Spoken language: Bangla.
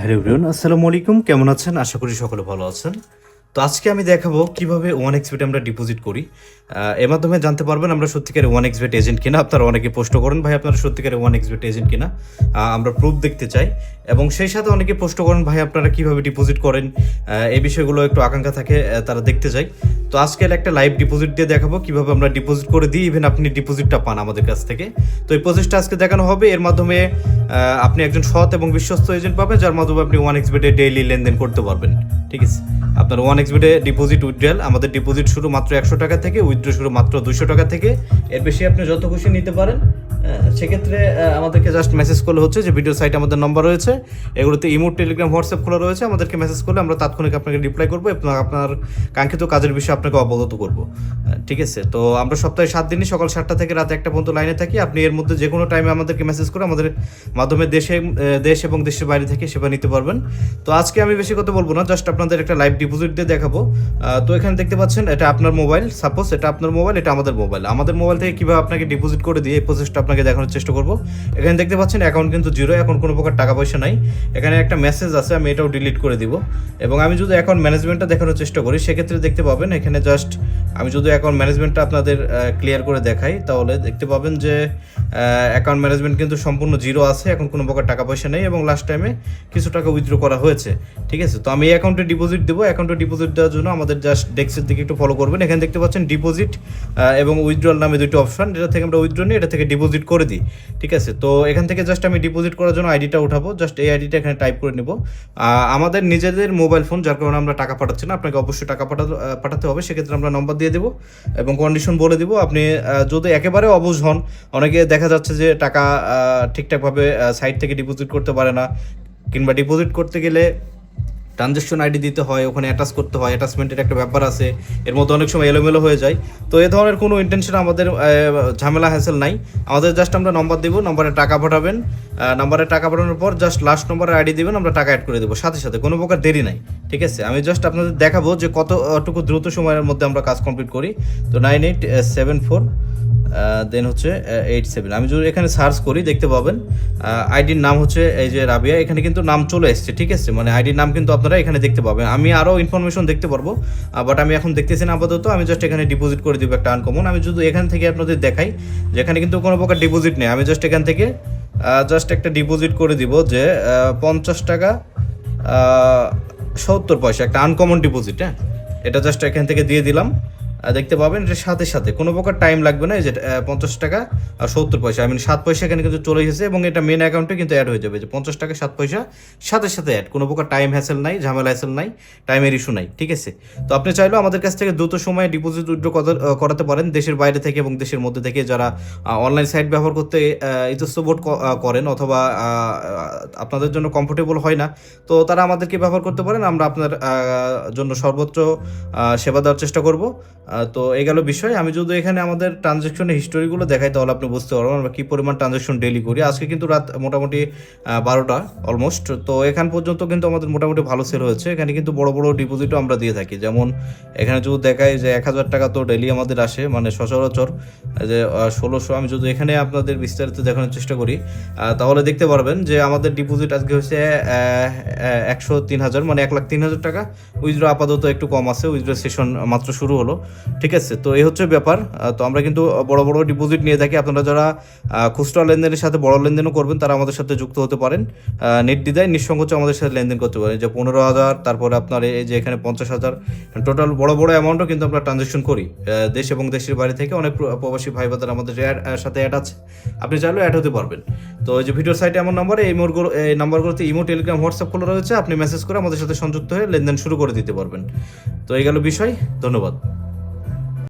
হ্যালো এভরিওয়ান, আসসালামু আলাইকুম। কেমন আছেন? আশা করি সকলে ভালো আছেন। তো আজকে আমি দেখাবো কিভাবে 1xBet আমরা ডিপোজিট করি। এর মাধ্যমে জানতে পারবেন আমরা সত্যিকারের 1xBet এজেন্ট কিনা। আপনারা অনেকে প্রশ্ন করেন, ভাই আপনারা সত্যিকারের 1xBet এজেন্ট কিনা, আমরা প্রুফ দেখতে চাই। এবং সেই সাথে অনেকে প্রশ্ন করেন, ভাই আপনারা কিভাবে ডিপোজিট করেন, এই বিষয়গুলো একটু আকাঙ্ক্ষা থাকে, তারা দেখতে চাই। তো আজকের একটা লাইভ ডিপোজিট দিয়ে দেখাবো কিভাবে আমরা ডিপোজিট করে দিই, ইভেন আপনি ডিপোজিটটা পান আমাদের কাছ থেকে। তো এই প্রসেসটা আজকে দেখানো হবে। এর মাধ্যমে আপনি একজন সৎ এবং বিশ্বস্ত এজেন্ট পাবেন, যার মাধ্যমে আপনি 1xBet ডেইলি লেনদেন করতে পারবেন। ঠিক আছে, আপনার 1xBet ডিপোজিট উইথড্রয়াল, আমাদের ডিপোজিট শুরু মাত্র 100 টাকা থেকে, উইথড্র শুরু মাত্র 200 টাকা থেকে। এর বেশি আপনি যত খুশি নিতে পারেন। সেক্ষেত্রে আমাদেরকে জাস্ট মেসেজ করলে হচ্ছে যে ভিডিও সাইটে আমাদের নম্বর রয়েছে, এগুলোতে ইমো, টেলিগ্রাম, হোয়াটসঅ্যাপ খোলা রয়েছে। আমাদেরকে মেসেজ করলে আমরা তাৎক্ষণিক আপনাকে রিপ্লাই করবো এবং আপনার কাঙ্ক্ষিত কাজের বিষয়ে আপনাকে অবগত করব। ঠিক আছে, তো আমরা সপ্তাহে 7 দিনই সকাল 7টা থেকে রাত 1টা পর্যন্ত লাইনে থাকি। আপনি এর মধ্যে যে কোনো টাইমে আমাদেরকে মেসেজ করে আমাদের মাধ্যমে দেশ এবং দেশের বাইরে থেকে সেবা নিতে পারবেন। তো আজকে আমি বেশি কথা বলবো না, জাস্ট আপনাদের একটা লাইভ ডিপোজিট দিয়ে দেখাবো। তো এখানে দেখতে পাচ্ছেন এটা আপনার মোবাইল, সাপোজ এটা আপনার মোবাইল, এটা আমাদের মোবাইল থেকে কীভাবে আপনাকে ডিপোজিট করে দিয়ে এই প্রসেসটা আপনাকে দেখানোর চেষ্টা করবো। এখানে দেখতে পাচ্ছেন অ্যাকাউন্ট কিন্তু জিরো, এখন কোনো প্রকার টাকা পয়সা নাই। এখানে একটা মেসেজ আছে, আমি এটাও ডিলিট করে দিব। এবং আমি যদি অ্যাকাউন্ট ম্যানেজমেন্টটা দেখানোর চেষ্টা করি, সেক্ষেত্রে দেখতে পাবেন এখানে জাস্ট আমি যদি অ্যাকাউন্ট ম্যানেজমেন্টটা আপনাদের ক্লিয়ার করে দেখাই, তাহলে দেখতে পাবেন যে অ্যাকাউন্ট ম্যানেজমেন্ট কিন্তু সম্পূর্ণ জিরো আছে, এখন কোনো প্রকার টাকা পয়সা নেই এবং লাস্ট টাইমে কিছু টাকা উইথড্র করা হয়েছে। ঠিক আছে, তো আমি এই অ্যাকাউন্টে ডিপোজিট দেবো। অ্যাকাউন্টে ডিপোজিট দেওয়ার জন্য আমাদের জাস্ট ডেস্কের দিকে একটু ফলো করবেন। এখানে দেখতে পাচ্ছেন ডিপোজিট এবং উইথড্রল নামে দুটো অপশন, যেটা থেকে আমরা উইথড্র নিই, এটা থেকে ডিপোজিট করে দিই। ঠিক আছে, তো এখান থেকে জাস্ট আমি ডিপোজিট করার জন্য আইডিটা উঠাবো, জাস্ট এই আইডিটা এখানে টাইপ করে নেব। আমাদের নিজেদের মোবাইল ফোন, যার কারণে আমরা টাকা পাঠাচ্ছি না, আপনাকে অবশ্যই টাকা পাঠাতে হবে। সেক্ষেত্রে আমরা নম্বর দিয়ে দেবো এবং কন্ডিশন বলে দিব। আপনি যদি একেবারে অবুঝ হন, অনেকে দেখা যাচ্ছে যে টাকা ঠিকঠাকভাবে সাইট থেকে ডিপোজিট করতে পারে না, কিংবা ডিপোজিট করতে গেলে ট্রানজ্যাকশন আইডি দিতে হয়, ওখানে অ্যাটাচ করতে হয়, অ্যাটাচমেন্টের একটা ব্যাপার আছে, এর মধ্যে অনেক সময় এলোমেলো হয়ে যায়। তো এই ধরনের কোনো ইন্টেনশন আমাদের ঝামেলা হ্যাসেল নাই। আমাদের জাস্ট আমরা নম্বর দেবো, নম্বরে টাকা পাঠাবেন, নম্বরে টাকা পাঠানোর পর জাস্ট লাস্ট নম্বরে আইডি দেবেন, আমরা টাকা অ্যাড করে দেবো সাথে সাথে, কোনো প্রকার দেরি নাই। ঠিক আছে, আমি জাস্ট আপনাদের দেখাবো যে কতটুকু দ্রুত সময়ের মধ্যে আমরা কাজ কমপ্লিট করি। তো 9874 দেন হচ্ছে 87। আমি যদি এখানে সার্চ করি দেখতে পাবেন আইডির নাম হচ্ছে এই যে রাবিয়া, এখানে কিন্তু নাম চলে এসছে। ঠিক আছে, মানে আইডির নাম কিন্তু আপনারা এখানে দেখতে পাবেন। আমি আরও ইনফরমেশন দেখতে পারবো, বাট আমি এখন দেখতেছি না আপাতত। আমি জাস্ট এখানে ডিপোজিট করে দিব একটা আনকমন। আমি যদি এখান থেকে আপনাদের দেখাই যেখানে কিন্তু কোনো প্রকার ডিপোজিট নেই, আমি জাস্ট এখান থেকে জাস্ট একটা ডিপোজিট করে দিব যে 50 টাকা 70 পয়সা, একটা আনকমন ডিপোজিট। হ্যাঁ, এটা জাস্ট এখান থেকে দিয়ে দিলাম। দেখতে পাবেন এর সাথে সাথে কোনো প্রকার টাইম লাগবে না। এই যে 50 টাকা আর 70 পয়সা, আমি 7 পয়সা এখানে কিন্তু চলে এসেছে এবং এটা মেন অ্যাকাউন্টে কিন্তু অ্যাড হয়ে যাবে যে 50 টাকা 7 পয়সা সাথে সাথে অ্যাড। কোনো প্রকার টাইম হ্যাসেল নাই, ঝামেলা হ্যাসেল নাই, টাইমের ইস্যু নাই। ঠিক আছে, তো আপনি চাইলেও আমাদের কাছ থেকে দ্রুত সময়ে ডিপোজিট উইথড্র করাতে পারেন, দেশের বাইরে থেকে এবং দেশের মধ্যে থেকে। যারা অনলাইন সাইট ব্যবহার করতে ইতস্তবোধ করেন অথবা আপনাদের জন্য কমফোর্টেবল হয় না, তো তারা আমাদেরকে ব্যবহার করতে পারেন। আমরা আপনার জন্য সর্বোচ্চ সেবা দেওয়ার চেষ্টা করব। তো এই গেল বিষয়। আমি যদি এখানে আমাদের ট্রানজ্যাকশনের হিস্টোরিগুলো দেখাই, তাহলে আপনি বুঝতে পারবেন আমরা কী পরিমাণ ট্রানজ্যাকশন ডেইলি করি। আজকে কিন্তু রাত মোটামুটি 12টা অলমোস্ট। তো এখান পর্যন্ত কিন্তু আমাদের মোটামুটি ভালো সেল হয়েছে। এখানে কিন্তু বড় বড় ডিপোজিটও আমরা দিয়ে থাকি, যেমন এখানে যদি দেখাই যে 1000 টাকা তো ডেইলি আমাদের আসে, মানে সচরাচর যে 1600। আমি যদি এখানে আপনাদের বিস্তারিত দেখানোর চেষ্টা করি, তাহলে দেখতে পারবেন যে আমাদের ডিপোজিট আজকে হয়েছে 103,000, মানে 1,03,000 টাকা। উইথড্র আপাতত একটু কম আছে, উইথড্র সেশন মাত্র শুরু হলো। ঠিক আছে, তো এই হচ্ছে ব্যাপার। তো আমরা কিন্তু বড় বড় ডিপোজিট নিয়ে থাকি। আপনারা যারা খুচরা লেনদেনের সাথে বড় লেনদেনও করবেন, তারা আমাদের সাথে যুক্ত হতে পারেন। নির্দ্বিধায় নিঃসংকোচে আমাদের সাথে লেনদেন করতে পারেন। যে 15,000, তারপরে আপনার এই যে এখানে 50,000, টোটাল বড় বড় অ্যামাউন্টও কিন্তু আমরা ট্রানজ্যাকশন করি দেশ এবং দেশের বাইরে থেকে। অনেক প্রবাসী ভাই বোনেরা আমাদের সাথে অ্যাড আছে, আপনি চাইলেও অ্যাড হতে পারবেন। তো এই যে ভিডিও সাইটে এমন নাম্বারে এই নাম্বারগুলোতে ইমো, টেলিগ্রাম, হোয়াটসঅ্যাপ খোলা রয়েছে। আপনি মেসেজ করে আমাদের সাথে সংযুক্ত হয়ে লেনদেন শুরু করে দিতে পারবেন। তো এই গেল বিষয়। ধন্যবাদ।